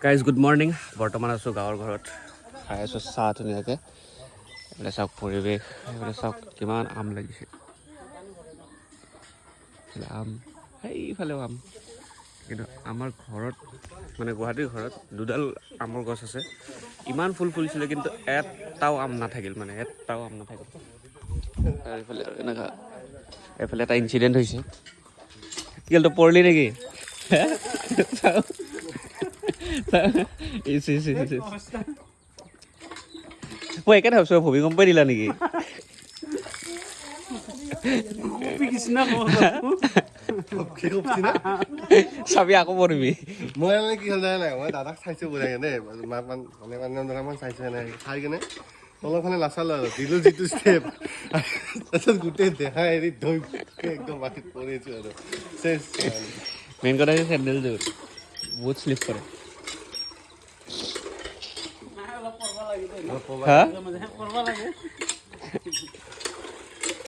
Guys good morning. বৰ্তমান আছোঁ গাঁৱৰ ঘৰত, খাই আছোঁ চাহ ধুনীয়াকৈ। এইফালে চাওক পৰিৱেশ, এইফালে চাওক কিমান আম লাগিছে। আম সেইফালেও আম, কিন্তু আমাৰ ঘৰত মানে গুৱাহাটীৰ ঘৰত দুডাল আমৰ গছ আছে। ইমান ফুল ফুলিছিলে কিন্তু এটাও আম নাথাকিল, মানে এটাও আম নাথাকিল। আৰু এইফালে আৰু এনেকুৱা এইফালে এটা ইনচিডেণ্ট হৈছে। কি হ'ল, তই পৰিলি নেকি? মই একে ভাবিছোঁ ভূমিকম্পই দিলা নেকি? চাবি আকৌ পৰিবি। মই মানে কি হ'ল জানা নাই, মই দাদাক চাইছোঁ বোলে দেই, মানে চাইছোঁ এনেকৈ চাই কিনে অলপখানে নাচালোঁ আৰু দিলোঁ যিটো ষ্টেপ, তাৰপিছত গোটেই দেহা এৰি ধৈকে একদম মাটিত পৰিছোঁ আৰু চেচ। মেইন কথা হৈছে চেণ্ডেলযোৰ বহুত শ্লিপ কৰে। হা